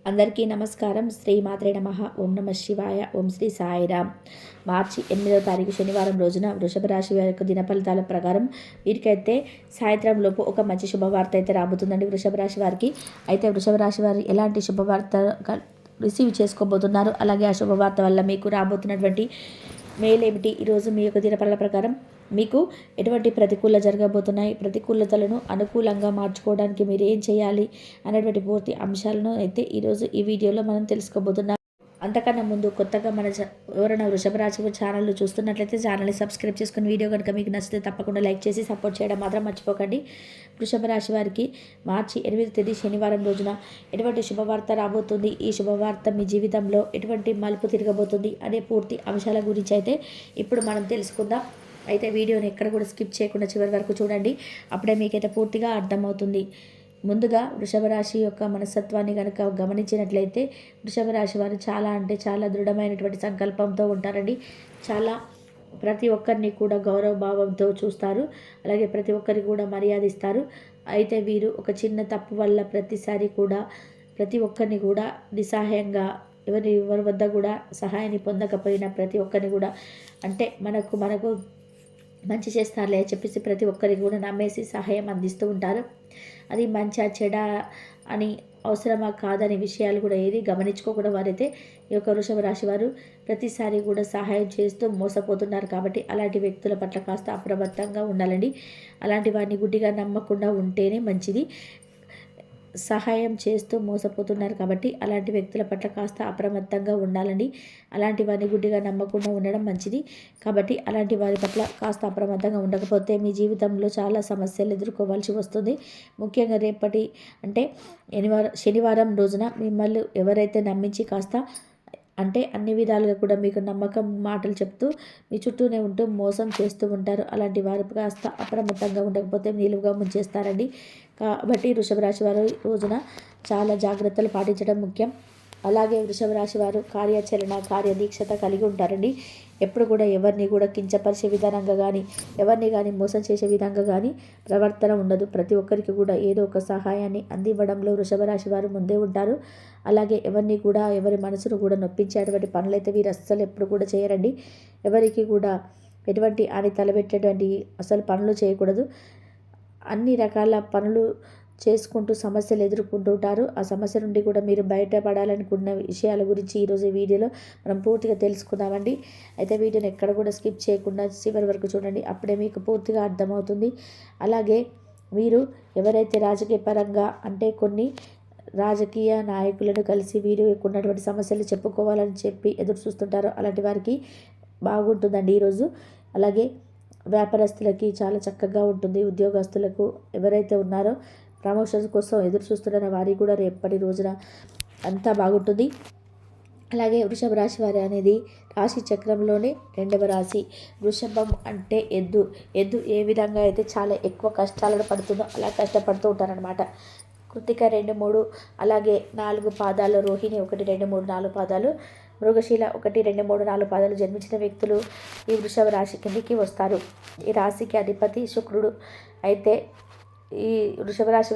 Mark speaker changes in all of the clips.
Speaker 1: అందరికీ నమస్కారం. శ్రీ మాత్రే నమః. ఓం నమ శివాయ. ఓం శ్రీ సాయిరామ్. మార్చి 8వ తారీఖు శనివారం రోజున వృషభ రాశి వారి యొక్క దిన ఫలితాల ప్రకారం వీరికైతే సాయంత్రం లోపు ఒక మంచి శుభవార్త అయితే రాబోతుందండి వృషభ రాశి వారికి. అయితే వృషభ రాశి వారు ఎలాంటి శుభవార్త రిసీవ్ చేసుకోబోతున్నారు, అలాగే ఆ శుభవార్త వల్ల మీకు రాబోతున్నటువంటి మేలేమిటి, ఈరోజు మీ యొక్క దినఫలాల ప్రకారం మీకు ఎటువంటి ప్రతికూల జరగబోతున్నాయి, ప్రతికూలతలను అనుకూలంగా మార్చుకోవడానికి మీరు ఏం చేయాలి అనేటువంటి పూర్తి అంశాలను అయితే ఈరోజు ఈ వీడియోలో మనం తెలుసుకోబోతున్నాం. అంతకన్నా ముందు కొత్తగా మన ఎవరైనా వృషభ రాశి ఛానల్ చూస్తున్నట్లయితే ఛానల్ని సబ్స్క్రైబ్ చేసుకుని వీడియో కనుక మీకు నచ్చితే తప్పకుండా లైక్ చేసి సపోర్ట్ చేయడం మాత్రం మర్చిపోకండి. వృషభ రాశి వారికి మార్చి 8వ తేదీ శనివారం రోజున ఎటువంటి శుభవార్త రాబోతుంది, ఈ శుభవార్త మీ జీవితంలో ఎటువంటి మలుపు తిరగబోతుంది అనే పూర్తి అంశాల గురించి అయితే ఇప్పుడు మనం తెలుసుకుందాం. అయితే వీడియోని ఎక్కడ కూడా స్కిప్ చేయకుండా చివరి వరకు చూడండి, అప్పుడే మీకైతే పూర్తిగా అర్థమవుతుంది. ముందుగా వృషభ రాశి యొక్క మనస్తత్వాన్ని కనుక గమనించినట్లయితే వృషభ రాశి వారు చాలా అంటే చాలా దృఢమైనటువంటి సంకల్పంతో ఉంటారండి. చాలా ప్రతి ఒక్కరిని కూడా గౌరవ భావంతో చూస్తారు, అలాగే ప్రతి ఒక్కరికి కూడా మర్యాద ఇస్తారు. అయితే వీరు ఒక చిన్న తప్పు వల్ల ప్రతిసారి కూడా ప్రతి ఒక్కరిని కూడా నిస్సహాయంగా ఎవరి వద్ద కూడా సహాయాన్ని పొందకపోయినా ప్రతి ఒక్కరిని కూడా అంటే మనకు మంచి చేస్తారులే చెప్పేసి ప్రతి ఒక్కరికి కూడా నమ్మేసి సహాయం అందిస్తూ ఉంటారు. అది మంచి చెడ అని అవసరమా కాదని విషయాలు కూడా ఏది గమనించుకోకుండా వారైతే ఈ యొక్క వృషభ రాశి వారు ప్రతిసారి కూడా సహాయం చేస్తూ మోసపోతున్నారు. కాబట్టి అలాంటి వ్యక్తుల పట్ల కాస్త అప్రమత్తంగా ఉండాలండి. అలాంటి వారిని గుడ్డిగా నమ్మకుండా ఉంటేనే మంచిది. సహాయం చేస్తూ మోసపోతున్నారు కాబట్టి అలాంటి వ్యక్తుల పట్ల కాస్త అప్రమత్తంగా ఉండాలండి. అలాంటి వారిని గుడ్డిగా నమ్మకుండా ఉండడం మంచిది. కాబట్టి అలాంటి వారి పట్ల కాస్త అప్రమత్తంగా ఉండకపోతే మీ జీవితంలో చాలా సమస్యలు ఎదుర్కోవాల్సి వస్తుంది. ముఖ్యంగా రేపటి అంటే శనివారం రోజున మిమ్మల్ని ఎవరైతే నమ్మించి కాస్త అంటే అన్ని విధాలుగా కూడా మీకు నమ్మకం మాటలు చెప్తూ మీ చుట్టూనే ఉంటూ మోసం చేస్తూ ఉంటారు. అలాంటి వారు కాస్త అప్రమత్తంగా ఉండకపోతే నిలువుగా ముంచేస్తారండి. కాబట్టి వృషభ రాశి వారు రోజున చాలా జాగ్రత్తలు పాటించడం ముఖ్యం. అలాగే వృషభ రాశి వారు కార్యాచరణ కార్యదీక్షత కలిగి ఉంటారండి. ఎప్పుడు కూడా ఎవరిని కూడా కించపరిచే విధానంగా కానీ ఎవరిని కానీ మోసం చేసే విధంగా కానీ ప్రవర్తన ఉండదు. ప్రతి ఒక్కరికి కూడా ఏదో ఒక సహాయాన్ని అందివ్వడంలో వృషభ రాశి వారు ముందే ఉంటారు. అలాగే ఎవరిని కూడా ఎవరి మనసును కూడా నొప్పించేటువంటి పనులైతే వీరు అస్సలు ఎప్పుడు కూడా చేయరండి. ఎవరికి కూడా ఎటువంటి అని తలబెట్టేటువంటి అసలు పనులు చేయకూడదు. అన్ని రకాల పనులు చేసుకుంటూ సమస్యలు ఎదుర్కొంటూ ఉంటారు. ఆ సమస్య నుండి కూడా మీరు బయటపడాలనుకున్న విషయాల గురించి ఈరోజు వీడియోలో మనం పూర్తిగా తెలుసుకుందామండి. అయితే వీడియోని ఎక్కడ కూడా స్కిప్ చేయకుండా చివరి వరకు చూడండి, అప్పుడే మీకు పూర్తిగా అర్థమవుతుంది. అలాగే మీరు ఎవరైతే రాజకీయ పరంగా అంటే కొన్ని రాజకీయ నాయకులను కలిసి వీరు ఉన్నటువంటి సమస్యలు చెప్పుకోవాలని చెప్పి ఎదురు చూస్తుంటారో అలాంటి వారికి బాగుంటుందండి ఈరోజు. అలాగే వ్యాపారస్తులకి చాలా చక్కగా ఉంటుంది. ఉద్యోగస్తులకు ఎవరైతే ఉన్నారో ప్రమోషన్స్ కోసం ఎదురు చూస్తున్న వారికి కూడా రేపటి రోజున అంతా బాగుంటుంది. అలాగే వృషభ రాశి వారి అనేది రాశి చక్రంలోనే 2వ రాశి. వృషభం అంటే ఎద్దు ఏ విధంగా అయితే చాలా ఎక్కువ కష్టాలను పడుతుందో అలా కష్టపడుతూ ఉంటారనమాట. కృతిక 2, 3 అలాగే 4 పాదాలు, రోహిణి 1, 2, 3, 4 పాదాలు, మృగశీల 1, 2, 3, 4 పాదాలు జన్మించిన వ్యక్తులు ఈ వృషభ రాశి కిందికి వస్తారు. ఈ రాశికి అధిపతి శుక్రుడు. అయితే ఈ వృషభ రాశి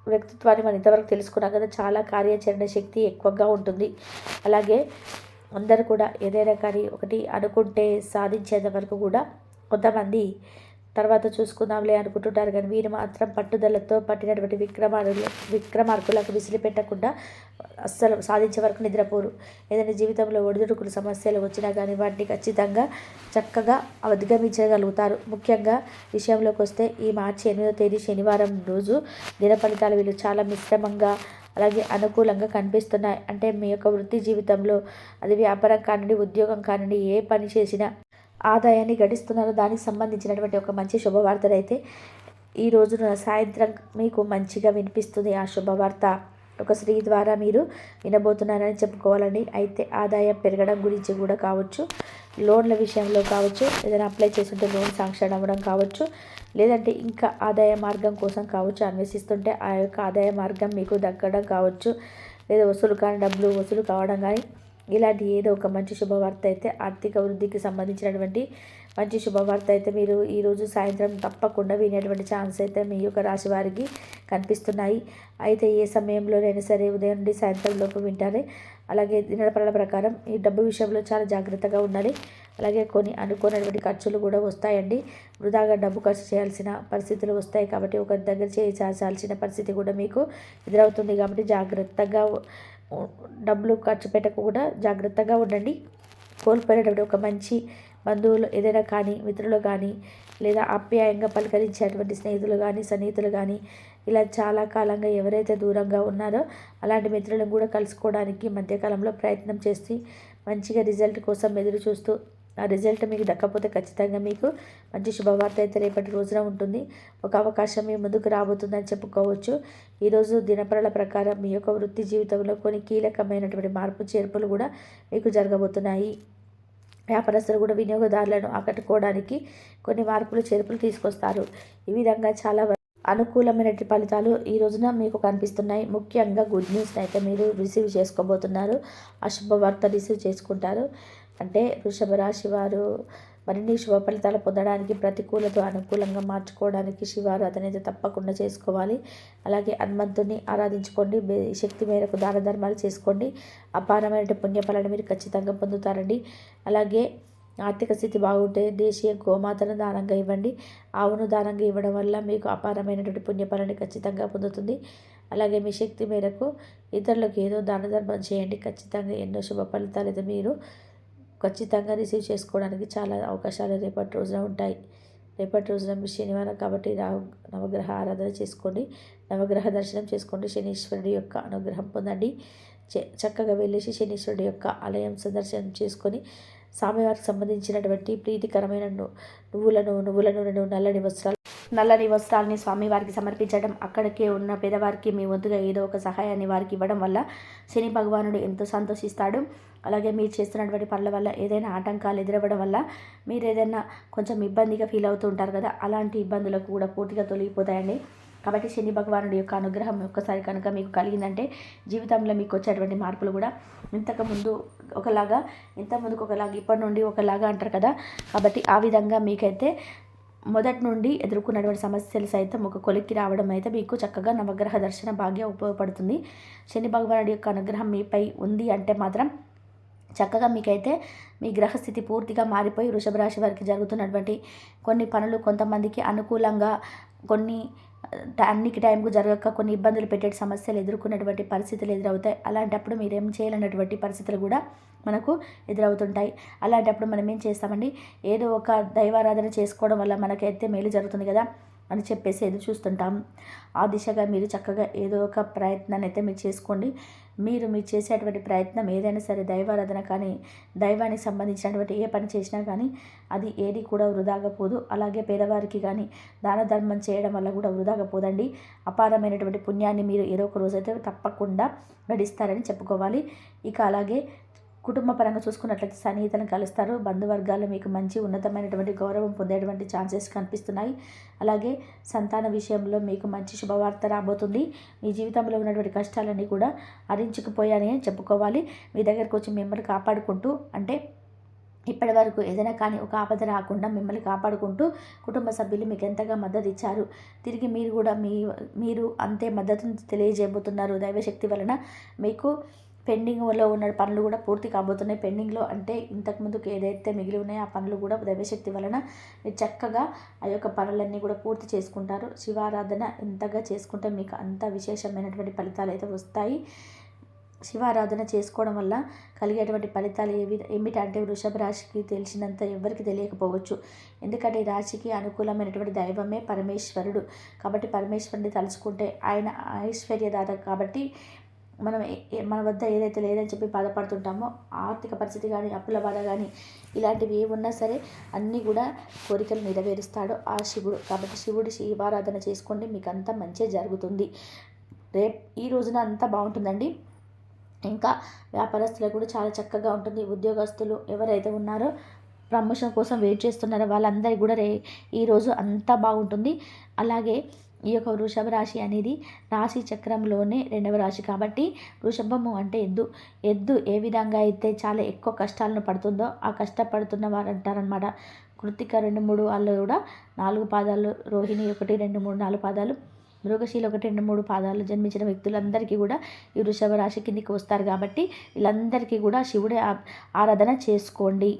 Speaker 1: వ్యక్తిత్వాన్ని మనం ఇంతవరకు తెలుసుకున్నాం కదా. చాలా కార్యాచరణ శక్తి ఎక్కువగా ఉంటుంది. అలాగే అందరూ కూడా ఏదైనా కానీ ఒకటి అనుకుంటే సాధించేంత వరకు కూడా కొంతమంది తర్వాత చూసుకుందాంలే అనుకుంటుంటారు, కానీ వీరు మాత్రం పట్టుదలతో పట్టినటువంటి విక్రమార్కులకు విసిలిపెట్టకుండా అస్సలు సాధించే వరకు నిద్రపోరు. ఏదైనా జీవితంలో ఒడిదుడుకులు సమస్యలు వచ్చినా కానీ వాటిని ఖచ్చితంగా చక్కగా అధిగమించగలుగుతారు. ముఖ్యంగా విషయంలోకి వస్తే ఈ మార్చి 8వ తేదీ శనివారం రోజు దిన ఫలితాలు వీళ్ళు చాలా మిశ్రమంగా అలాగే అనుకూలంగా కనిపిస్తున్నాయి. అంటే మీ యొక్క వృత్తి జీవితంలో అది వ్యాపారం కానివ్వండి, ఉద్యోగం కానివ్వండి, ఏ పని చేసినా ఆదాయాన్ని గడిస్తున్నారో దానికి సంబంధించినటువంటి ఒక మంచి శుభవార్తనైతే ఈ రోజున సాయంత్రం మీకు మంచిగా వినిపిస్తుంది. ఆ శుభవార్త ఒక స్త్రీ ద్వారా మీరు వినబోతున్నారని చెప్పుకోవాలండి. అయితే ఆదాయం పెరగడం గురించి కూడా కావచ్చు, లోన్ల విషయంలో కావచ్చు, ఏదైనా అప్లై చేస్తుంటే లోన్ శాంక్షన్ అవ్వడం కావచ్చు, లేదంటే ఇంకా ఆదాయ మార్గం కోసం కావచ్చు అన్వేషిస్తుంటే ఆ యొక్క ఆదాయ మార్గం మీకు దక్కడం కావచ్చు, లేదా వసూలు కాని డబ్బులు వసూలు కావడం కానీ ఇలాంటి ఏదో ఒక మంచి శుభవార్త అయితే ఆర్థిక వృద్ధికి సంబంధించినటువంటి మంచి శుభవార్త అయితే మీరు ఈరోజు సాయంత్రం తప్పకుండా వినేటువంటి ఛాన్స్ అయితే మీ యొక్క రాశి వారికి కనిపిస్తున్నాయి. అయితే ఏ సమయంలోనైనా సరే ఉదయం నుండి సాయంత్రం లోపు వింటారే. అలాగే దినపరల ప్రకారం ఈ డబ్బు విషయంలో చాలా జాగ్రత్తగా ఉండాలి. అలాగే కొన్ని అనుకోనటువంటి ఖర్చులు కూడా వస్తాయండి. వృధాగా డబ్బు ఖర్చు చేయాల్సిన పరిస్థితులు వస్తాయి. కాబట్టి ఒకరి దగ్గర చేయాల్సిన పరిస్థితి కూడా మీకు ఎదురవుతుంది. కాబట్టి జాగ్రత్తగా డబ్బులు ఖర్చు పెట్టకుండా జాగ్రత్తగా ఉండండి. కోల్పోయినటువంటి ఒక మంచి బంధువులు ఏదైనా కానీ, మిత్రులు కానీ, లేదా ఆప్యాయంగా పలకరించేటువంటి స్నేహితులు కానీ, సన్నిహితులు కానీ, ఇలా చాలా కాలంగా ఎవరైతే దూరంగా ఉన్నారో అలాంటి మిత్రులను కూడా కలుసుకోవడానికి మధ్యకాలంలో ప్రయత్నం చేసి మంచిగా రిజల్ట్ కోసం ఎదురు చూస్తూ ఆ రిజల్ట్ మీకు దక్కపోతే ఖచ్చితంగా మీకు మంచి శుభవార్త అయితే రేపటి రోజున ఉంటుంది. ఒక అవకాశం మీ ముందుకు రాబోతుందని చెప్పుకోవచ్చు. ఈరోజు దినపరల ప్రకారం మీ యొక్క వృత్తి జీవితంలో కొన్ని కీలకమైనటువంటి మార్పు చేర్పులు కూడా మీకు జరగబోతున్నాయి. వ్యాపారస్తులు కూడా వినియోగదారులను ఆకట్టుకోవడానికి కొన్ని మార్పులు చేర్పులు తీసుకొస్తారు. ఈ విధంగా చాలా అనుకూలమైనటువంటి ఫలితాలు ఈ రోజున మీకు కనిపిస్తున్నాయి. ముఖ్యంగా గుడ్ న్యూస్ని అయితే మీరు రిసీవ్ చేసుకోబోతున్నారు. ఆ శుభవార్త రిసీవ్ చేసుకుంటారు. అంటే వృషభ రాశి వారు మరిన్ని శుభ ఫలితాలు పొందడానికి, ప్రతికూలతో అనుకూలంగా మార్చుకోవడానికి శివారాధన అయితే తప్పకుండా చేసుకోవాలి. అలాగే హనుమంతుని ఆరాధించుకోండి. శక్తి మేరకు దాన ధర్మాలు చేసుకోండి. అపారమైన పుణ్యఫలాన్ని మీరు ఖచ్చితంగా పొందుతారండి. అలాగే ఆర్థిక స్థితి బాగుంటే దేశీయ గోమాతను దానంగా ఇవ్వండి. ఆవును దానంగా ఇవ్వడం వల్ల మీకు అపారమైనటువంటి పుణ్యఫలాన్ని ఖచ్చితంగా పొందుతుంది. అలాగే మీ శక్తి మేరకు ఇతరులకు ఏదో దాన ధర్మం చేయండి. ఖచ్చితంగా ఎన్నో శుభ ఫలితాలు అయితే మీరు ఖచ్చితంగా రిసీవ్ చేసుకోవడానికి చాలా అవకాశాలు రేపటి రోజున ఉంటాయి. రేపటి రోజున మీ శనివారం కాబట్టి నవగ్రహ ఆరాధన చేసుకోండి. నవగ్రహ దర్శనం చేసుకోండి. శనీశ్వరుడి యొక్క అనుగ్రహం పొందండి. చక్కగా వెళ్ళేసి శనీశ్వరుడి యొక్క ఆలయం సందర్శనం చేసుకొని స్వామివారికి సంబంధించినటువంటి ప్రీతికరమైన నువ్వుల నూనెను నల్లని వస్త్రాలని స్వామివారికి సమర్పించడం, అక్కడికే ఉన్న పేదవారికి మీ వంతుగా ఏదో ఒక సహాయాన్ని వారికి ఇవ్వడం వల్ల శని భగవానుడు ఎంతో సంతోషిస్తాడు. అలాగే మీరు చేస్తున్నటువంటి పనుల వల్ల ఏదైనా ఆటంకాలు ఎదురవ్వడం వల్ల మీరు ఏదైనా కొంచెం ఇబ్బందిగా ఫీల్ అవుతూ ఉంటారు కదా, అలాంటి ఇబ్బందులకు కూడా పూర్తిగా తొలగిపోతాయండి. కాబట్టి శని భగవానుడి యొక్క అనుగ్రహం ఒక్కసారి కనుక మీకు కలిగిందంటే జీవితంలో మీకు వచ్చేటువంటి మార్పులు కూడా ఇంతకుముందుకు ఒకలాగా ఇప్పటి నుండి ఒకలాగా అంటారు కదా. కాబట్టి ఆ విధంగా మీకైతే మొదటి నుండి ఎదుర్కొన్నటువంటి సమస్యలు సైతం ఒక కొలిక్కి రావడం అయితే మీకు చక్కగా నవగ్రహ దర్శన భాగ్యం ఉపయోగపడుతుంది. శని భగవానుడి యొక్క అనుగ్రహం మీపై ఉంది అంటే మాత్రం చక్కగా మీకైతే మీ గ్రహస్థితి పూర్తిగా మారిపోయి వృషభ రాశి వారికి జరుగుతున్నటువంటి కొన్ని పనులు కొంతమందికి అనుకూలంగా, కొన్ని అన్నికి టైంకు జరగక కొన్ని ఇబ్బందులు పెట్టే సమస్యలు ఎదుర్కొన్నటువంటి పరిస్థితులు ఎదురవుతాయి. అలాంటప్పుడు మీరేం చేయాలన్నటువంటి పరిస్థితులు కూడా మనకు ఎదురవుతుంటాయి. అలాంటప్పుడు మనం ఏం చేస్తామండి, ఏదో ఒక దైవారాధన చేసుకోవడం వల్ల మనకైతే మేలు జరుగుతుంది కదా అని చెప్పేసి ఎదురు చూస్తుంటాం. ఆ దిశగా మీరు చక్కగా ఏదో ఒక ప్రయత్నాన్ని అయితే మీరు చేసుకోండి. మీరు చేసేటువంటి ప్రయత్నం ఏదైనా సరే దైవారాధన కానీ, దైవానికి సంబంధించినటువంటి ఏ పని చేసినా కానీ అది ఏది కూడా వృధాగా పోదు. అలాగే పేదవారికి కానీ దాన ధర్మం చేయడం వల్ల కూడా వృధాగా పోదండి. అపారమైనటువంటి పుణ్యాన్ని మీరు ఏదో ఒక రోజైతే తప్పకుండా గడిస్తారని చెప్పుకోవాలి. ఇక అలాగే కుటుంబ పరంగా చూసుకున్నట్లయితే సన్నిహితులను కలుస్తారు. బంధువర్గాల్లో మీకు మంచి ఉన్నతమైనటువంటి గౌరవం పొందేటువంటి ఛాన్సెస్ కనిపిస్తున్నాయి. అలాగే సంతాన విషయంలో మీకు మంచి శుభవార్త రాబోతుంది. మీ జీవితంలో ఉన్నటువంటి కష్టాలన్నీ కూడా హరించుకుపోయాయని చెప్పుకోవాలి. మీ దగ్గరకు వచ్చి మిమ్మల్ని కాపాడుకుంటూ, అంటే ఇప్పటి వరకు ఏదైనా కానీ ఒక ఆపద రాకుండా మిమ్మల్ని కాపాడుకుంటూ కుటుంబ సభ్యులు మీకు ఎంతగా మద్దతు ఇచ్చారు. తిరిగి మీరు కూడా మీరు అంతే మద్దతును తెలియజేయబోతున్నారు. దైవశక్తి వలన మీకు పెండింగ్లో ఉన్న పనులు కూడా పూర్తి కాబోతున్నాయి. పెండింగ్లో అంటే ఇంతకుముందుకు ఏదైతే మిగిలి ఉన్నాయో ఆ పనులు కూడా దైవశక్తి వలన మీరు చక్కగా ఆ యొక్క పనులన్నీ కూడా పూర్తి చేసుకుంటారు. శివారాధన ఎంతగా చేసుకుంటే మీకు అంత విశేషమైనటువంటి ఫలితాలు అయితే వస్తాయి. శివారాధన చేసుకోవడం వల్ల కలిగేటువంటి ఫలితాలు ఏమిటంటే వృషభ రాశికి తెలిసినంత ఎవరికి తెలియకపోవచ్చు. ఎందుకంటే ఈ రాశికి అనుకూలమైనటువంటి దైవమే పరమేశ్వరుడు. కాబట్టి పరమేశ్వరుని తలుచుకుంటే ఆయన ఐశ్వర్యదాత. కాబట్టి మన వద్ద ఏదైతే లేదని చెప్పి బాధపడుతుంటామో ఆర్థిక పరిస్థితి కానీ, అప్పుల బాధ కానీ ఇలాంటివి ఏమున్నా సరే అన్నీ కూడా కోరికలు నెరవేరుస్తాడు ఆ శివుడు. కాబట్టి శివారాధన చేసుకోండి, మీకు అంతా మంచి జరుగుతుంది. ఈ రోజున అంతా బాగుంటుందండి. ఇంకా వ్యాపారస్తులకు కూడా చాలా చక్కగా ఉంటుంది. ఉద్యోగస్తులు ఎవరైతే ఉన్నారో ప్రమోషన్ కోసం వెయిట్ చేస్తున్నారో వాళ్ళందరికీ కూడా ఈరోజు అంతా బాగుంటుంది. అలాగే ఈ యొక్క వృషభ రాశి అనేది రాశి చక్రంలోనే 2వ రాశి. కాబట్టి వృషభము అంటే ఎద్దు ఏ విధంగా అయితే చాలా ఎక్కువ కష్టాలను పడుతుందో ఆ కష్టపడుతున్న వారు అంటారనమాట. కృత్తిక 2, 3 వాళ్ళు కూడా 4 పాదాలు, రోహిణి 1, 2, 3, 4 పాదాలు, మృగశీల 1, 2, 3 పాదాలు జన్మించిన వ్యక్తులందరికీ కూడా ఈ వృషభ రాశి కిందికి వస్తారు కాబట్టి వీళ్ళందరికీ కూడా శివుడి ఆరాధన చేసుకోండి.